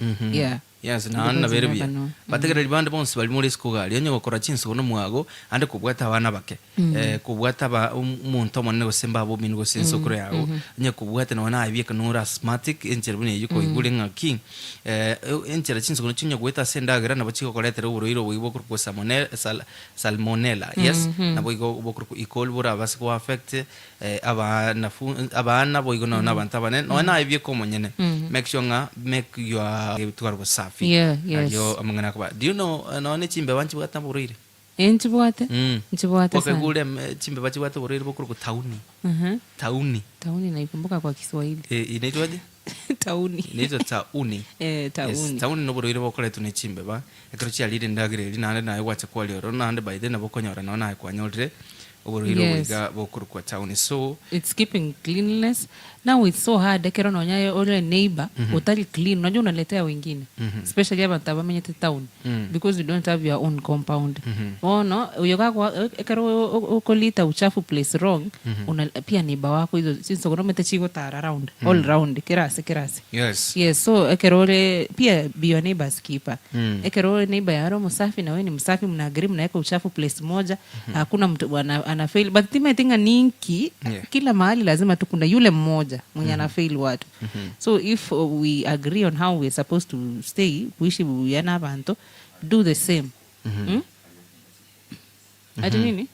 Speaker 1: yes na berebia bategera libande bonse bali muri skugari onye gukora chinso no mwago ande kubwata abana bake kubwata ba umuntu monne gosemba abo minu gosenso kure yago onye kubwata no na abika no asthmatic encherbune yuko igule ngaki enchera chinso no chinya gweta sendagira na bachiko koletera uburoiro bwibo kurko salmonella yes na bwigo bokurko ikolbura basiko affect abana bwigo no na bantabane no na abiko monyene make sure nga make your tukarbo safi yo amangana kwa do you know no ne chimbe banchi bwata burire
Speaker 2: nchibwate
Speaker 1: sana kule chimbe bachi bwata burire bokurko tauni
Speaker 2: naikumbuka kwa Kiswahili
Speaker 1: inaitwaje
Speaker 2: tauni
Speaker 1: inaitwa tauni
Speaker 2: tauni
Speaker 1: tauni no burire bokore tune chimbe ba ekrochi alire ndagire linane na wacha kwa lioro na ande by then abokonyora no na kwa nyolire oburiro wiga bokurko tauni so
Speaker 2: it's keeping cleanliness. Now it's so hard ekero nonya ole neighbor utali clean unajua unaletea wengine especially hapa tabamenye town because you don't have your own compound no uyoga kwa ekero ukolita uchafu place wrong pia neighbor wako hizo since unomete chigo tara around all round kirasi yes so ekero ole pia be your neighbor's keeper ekero neighbor yaro msafi na wewe ni msafi mna agree mnaweka uchafu place moja hakuna mtu ana fail but timetinga ninki kila mahali lazima tukuna yule mmoja mwenye ana fail watu so if we agree on how we're supposed to stay kuishi buyana bantu do the same ati nini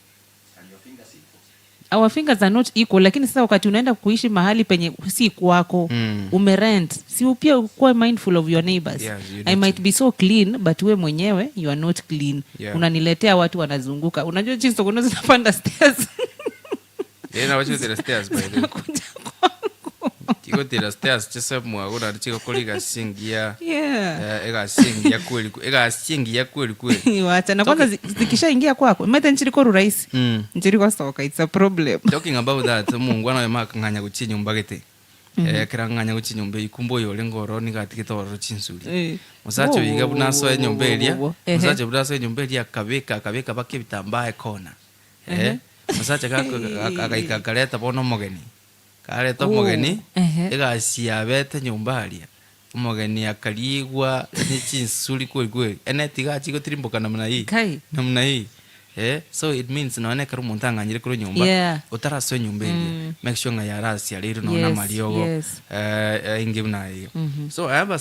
Speaker 2: our fingers are not equal lakini sasa wakati unaenda kuishi mahali penye si kwako umerent si pia kuwa mindful of your neighbors I might be so clean but we mwenyewe you are not clean unaniletea watu wanazunguka unajua jinsi sokono zinapanda stairs
Speaker 1: na wacho the stairs by the Tiko tira stairs chesa mwa gora chiko koliga singia ega singia kweli
Speaker 2: wacha na kwanza zikishaingia kwako mete nchiri ko rais nchiri kwa stoka it's a problem
Speaker 1: talking about that mungu ana yema kanganya guchinyumba gete kiranganya guchinyumba ikumbo yo lengoro ni gatikitoro chinsuri musacho yiga bunaso enyumba elia musacho bunaso enyumba elia kabeka bake bitambaye kona musacho akakaleta bono mogeni kale to mogeni egashia bete nyumba alia umogeni akaligwa n'ichinsuri kweli enetiga chigo tirimboka namna hii so it means naone karu muntanganyire kuri nyumba utaraso nyumba ile make sure nga yarasi aliro naona mariogo ingi bunayo so I have a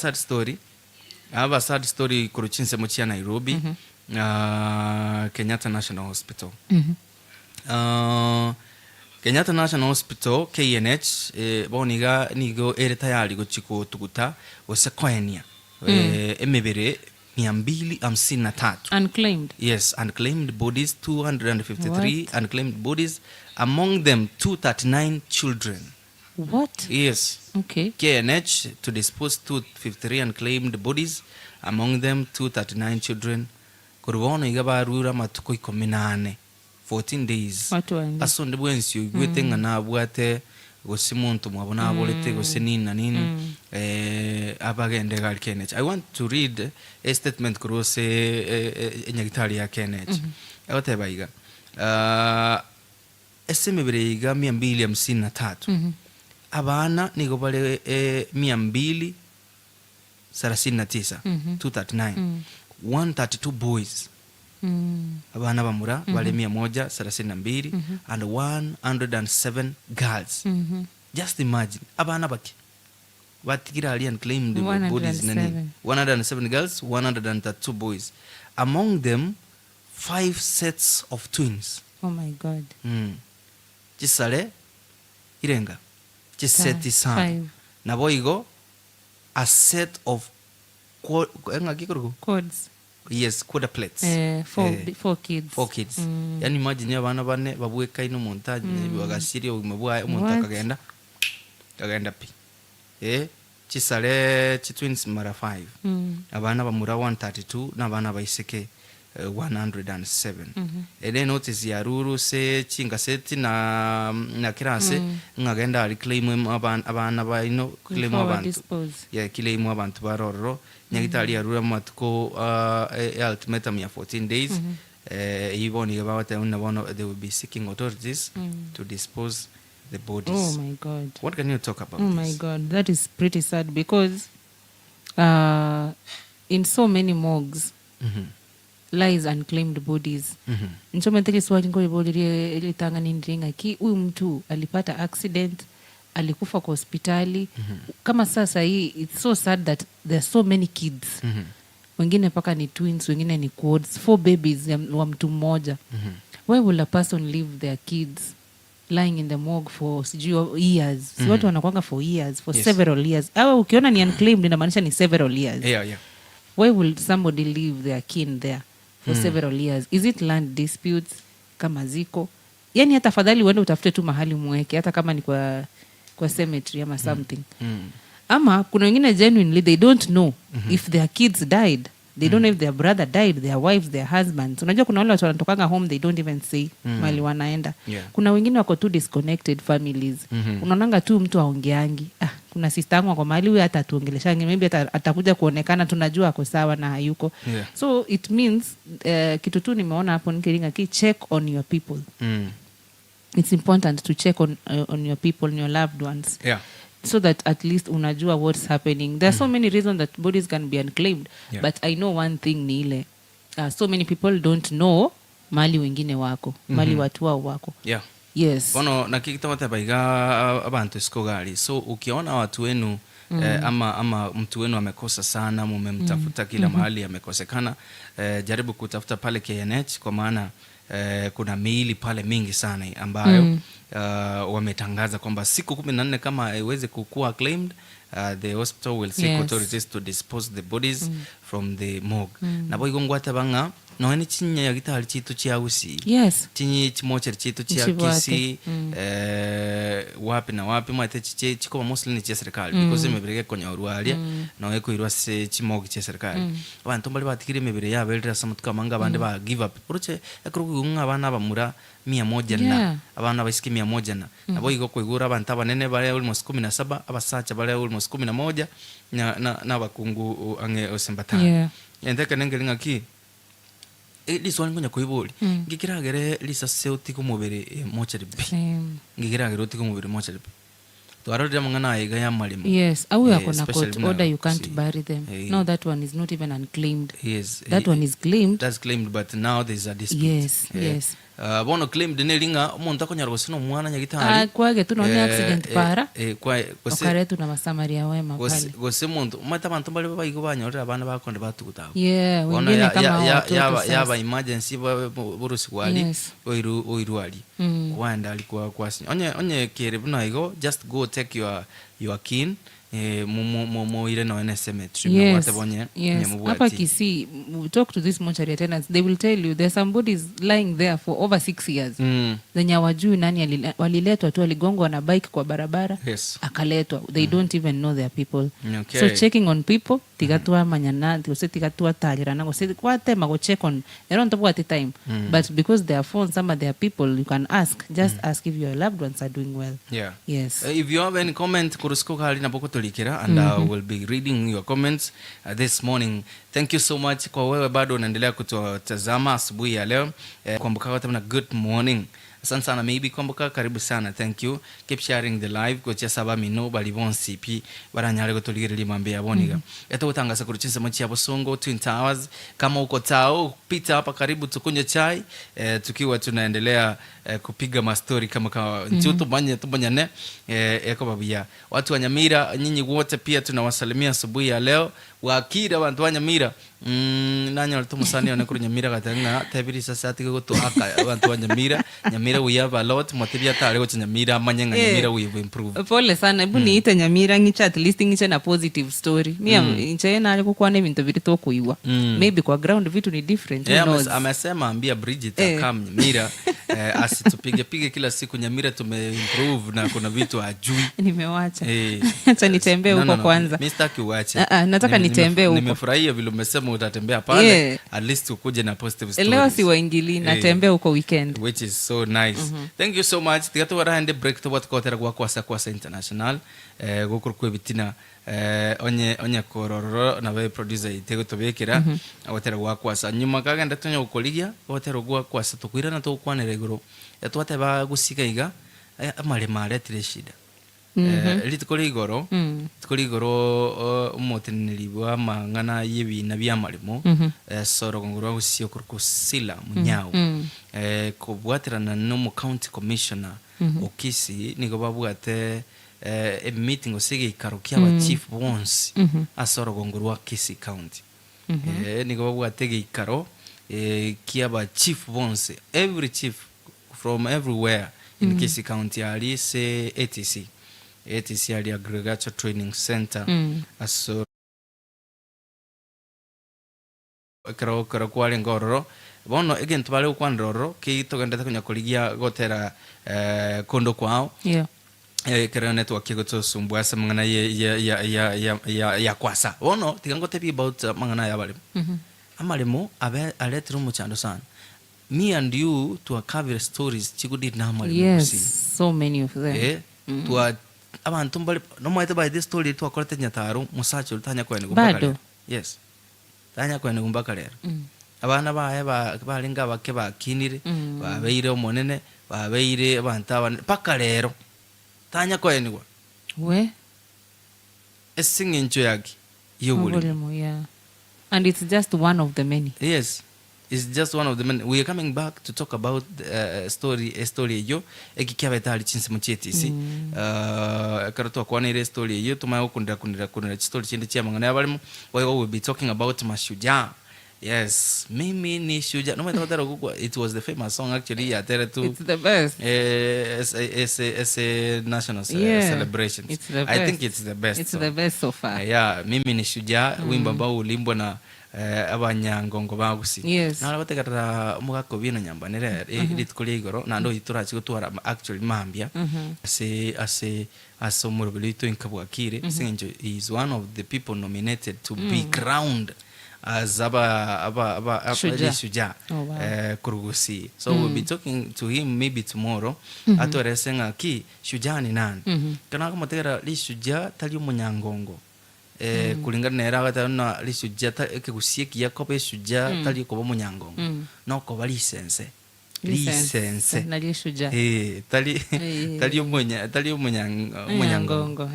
Speaker 1: sad story kuri chinse mochia Nairobi Kenyatta National Hospital Kenyatta National Hospital KNH boniga nigo ere tayari gochiko tuguta osekoenia emebere 253
Speaker 2: unclaimed
Speaker 1: unclaimed bodies 253 unclaimed bodies among them 239 children KNH to dispose 253 unclaimed bodies among them 239 children kurwono igaba rura matuko 18 14 days asonde bwensi gwete ngana bwate gosimuntu mwabona abolete gosenina nini abagende gal KNH. I want to read a statement kurose enyagitari ya KNH yote baiga esemebere iga 253 abana nigo bale 239 239 132 boys abana bamura bale 132 and 107 girls just imagine abana baki batikira ali unclaimed bodies nani 107 girls 132 boys among them 5 sets of twins.
Speaker 2: Oh my god.
Speaker 1: Chisale irenga chiseti sana na boigo a set of
Speaker 2: quads.
Speaker 1: Yes, quadruplets.
Speaker 2: Four kids.
Speaker 1: Yani imagine abana bane babweka ino montage bagashiri umubwa umuntu kagenda pi. Chisale twins mara 5. Abana bamura 132 na abana baiseke 107. Ede notice ya ruru se chinga seti na kirase ngagenda ali claim abana ba ino claim abantu. Claim abantu baroro. Nyagitali ya rura matuko ultimatum ya 14 days even about they will be seeking authorities to dispose the bodies.
Speaker 2: Oh my god,
Speaker 1: what can you talk about
Speaker 2: this? My god, that is pretty sad because in so many morgues lies unclaimed bodies. Nchometheli swali ngo ibolirie ile tanga nindringa ki huyu mtu alipata accident, alikufa kwa hospitali. Kama sasa hii it's so sad that there are so many kids. Wengine paka ni twins, wengine ni quads, 4 babies wa mtu mmoja. Why will a person leave their kids lying in the morgue for years? Si watu wanakuanga for years, for several years. Awe ukiona ni unclaimed inamaanisha ni several years. Why will somebody leave their kin there for several years? Is it land disputes kama ziko? Yani hata afadhali uende utafute tu mahali muweke, hata kama ni kwa cemetery ama something. Ama kuna wengine genuinely they don't know if their kids died. They don't know if their brother died, their wives, their husbands. Unajua kuna wale watu wanatokanga home, they don't even say mali wanaenda. Kuna wengine wako too disconnected families. Unaonanga tu mtu aongeangi. Kuna sister yangu kwa mahali huyu hata tuongeleshangi, maybe atakuja kuonekana tunajua ako sawa na hayuko. So it means kitu tu nimeona hapo nikiringa check on your people. It's important to check on your people, on your loved ones. So that at least unajua what's happening. There are so many reasons that bodies can be unclaimed, but I know one thing ni ile so many people don't know mali wengine wako, mali watu wao wako. Yes.
Speaker 1: Bono nakikitawate baiga abantu skogali. So ukiona watu wenu ama mtu wenu amekosa sana, mumemtafuta kila mahali amekosekana, jaribu kutafuta pale KNH kwa maana kuna miili pale mingi sana ambayo wametangaza kwamba siku 14 kama iweze kukua claimed, the hospital will seek authorities to dispose the bodies from the morgue. Nabo igongwate banga noeni chinya yagitali chitu chiausi. Chinyi chimocher chitu chiakisi wapi na wapi mwate chiche chiko mostly ni serikali because imebirege konya urwalia no eko irwase chimogi cha serikali. Abantu bali batikire mebire ya belra samutuka manga bande ba give up. Proche ekrugunga abana bamura 100 na abana basiki 100 na abo igo kwigura abantu abanene bale almost 17 abasacha bale almost 11 na bakungu ange osembatana. Endeka nengelinga ki liswali ngonya kuibuli ngikiragere lisase utiko mubere mocharibi ngikiragere utiko mubere mocharibi to arode mangana aiga ya malimo.
Speaker 2: Au yako na court order, you can't bury them. No, that one is not even unclaimed. That one is claimed.
Speaker 1: That's claimed, but now there's a dispute. Yes. Bono claimed nelinga umuntu akonyarwa sino mwana nyagitari
Speaker 2: kwage tu none accident para okaretu na masamaria wema pale
Speaker 1: gose muntu mata abantu bali bayigo banyorera abana bakonde batukutaho.
Speaker 2: Wengine kama
Speaker 1: yaba emergency burusi wali oirwali kwanda alikuwa kwasi onye kere bunayigo just go take your kin mo ile no cemetery wate bonye
Speaker 2: hapa Kisii. Talk to this mortuary attendants, they will tell you there's somebody lying there for over 6 years. Zenye wajui nani waliletwa tu, aligongwa na bike kwa barabara akaletwa. They don't even know their people. So checking on people tigatua manyana tigatua tajira nango kwate mago check on around top at the time. But because they are phones, some of their people, you can ask, just ask if your loved ones are doing well. Yes.
Speaker 1: If you have any comment kurusko hali na boko and I will be reading your comments this morning. Thank you so much kwa wewe bado unaendelea kutazama asubuhi ya leo. Kumbuka wote mna good morning. Asante sana, maybe kumbuka karibu sana. Thank you. Keep sharing the live kwa chasaba mino bali bon CP baranyale ko tuligirili mambe yaboniga. Eto utangasa kuruchinsa machi yabo Songo Twin Towers. Kama uko tao pita hapa karibu tukunye chai tukiwa tunaendelea kupiga mastori kama nchuto tubanyane eko babia. Watu wa Nyamira nyinyi wote pia tunawasalimia asubuhi ya leo. Wakira bantu wa Nyamira nanya walitumusani wanekuru Nyamira katanga tebiri sasa atiko to aka bantu wa Nyamira we have a lot motibia tare gocha Nyamira manyenga Nyamira we have improved.
Speaker 2: Pole sana ibu ni ite Nyamira ngicha at least ngicha na positive story. Mimi nche na aliko kwa bintu biri to kuiwa. Maybe kwa ground vitu ni different.
Speaker 1: Amesema ambia Bridget akam Nyamira asitupige kila siku Nyamira tumeimprove na kuna vitu ajui.
Speaker 2: Nimewacha. Acha nitembee huko kwanza.
Speaker 1: Mimi sitaki uache.
Speaker 2: Nataka nitembee huko.
Speaker 1: Nimefurahia vile umesema utatembea pale. At least ukuje na positive stories.
Speaker 2: Leo si waingili natembea huko weekend.
Speaker 1: Which is so nice. Thank you so much. Tigato warahende break to what kotera kwa international. Gukuru kwe bitina onye kororo na we producer itego tobekera awatera gwakwasa nyuma kagenda tonyo ukoligia awatera gwakwasa tukwira na tukwane regoro yatwate ba gusika iga amale mare tire shida litukore igoro tukore igoro umutiniri bwa mang'ana y'ibina by'amarimo soro ngoro gusio kurkusila munyao kubwatirana no mu county commissioner okisi nigo babwate a meeting osige ikarukia aba chief bonse asoro ngoro Kisi county nigo babwate ikaro kiaba chief bonse every chief from everywhere in Kisi county ali se ATC ali Agriculture Training Center aso karo kwale ngororo bono again tubale ukwandoro ki togenda kunya kuligia gotera kondo kwao kero network goto sumbwa samangana ya kwasa bono tigangote be about mangana ya bale amalemo abe aletro muchando sana me and you to a cover stories chigudi na amalemo
Speaker 2: yes so many of them
Speaker 1: to abantu mbali no mwete by this story to akorete nyataru musacho tanya kwene gumbakale yes tanya kwene gumbakale abana bae balinga bake bakinire babeire omonene babeire abantu abana paka rero tanya kwene gwa
Speaker 2: we
Speaker 1: esingincho yaki yobuli
Speaker 2: yeah and it's just one of the many
Speaker 1: yes it's just one of the many. We are coming back to talk about a story yo ekikyabetali chinse muchetisi karoto kwa ile story yo tumayo kundira story chinde cyamangana yabalimo we will be talking about mashujaa. Yes, mimi ni shujaa. No matter what, it was the famous song actually. Yeah,
Speaker 2: it's the best.
Speaker 1: As a national celebration.
Speaker 2: It's the best.
Speaker 1: I think it's the best.
Speaker 2: It's the best so far.
Speaker 1: Yeah, mimi ni shujaa. Wimbo ambao ulimbwa na abanyangongo bagusi.
Speaker 2: Yes.
Speaker 1: Na batekara mugako bino nyambanire litukole igoro na ndo iturachi gutwara actually mambia. As Omurubelito Inkabwakire, Senge is one of the people nominated to be crowned as aba shujaa kurugusi. So we'll be talking to him maybe tomorrow. Atoresenga ki shujaa ni nani? Kana kama tera li shujaa tali munyangongo. Kulingana na era gatana li shujaa ekigusie kiya kope shujaa tali ko munyangongo. No ko bali license
Speaker 2: na li shujaa
Speaker 1: tali munyangongo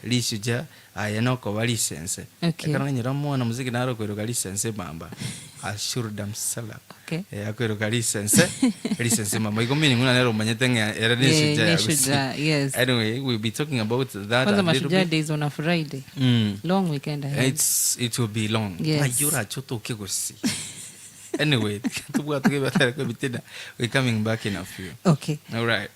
Speaker 1: li shujaa aya no ko bali license kana nyiramo na muziki naro ko license mamba ashurdam sala akwero license mamba igomini nguna nero manyetenge era li shujaa
Speaker 2: yes.
Speaker 1: Anyway, we'll be talking about that
Speaker 2: a little bit. Days on a Friday long weekend ahead.
Speaker 1: It will be long.
Speaker 2: Yes.
Speaker 1: Ayura choto kegosi. Anyway, we're coming back in a few.
Speaker 2: Okay.
Speaker 1: All right.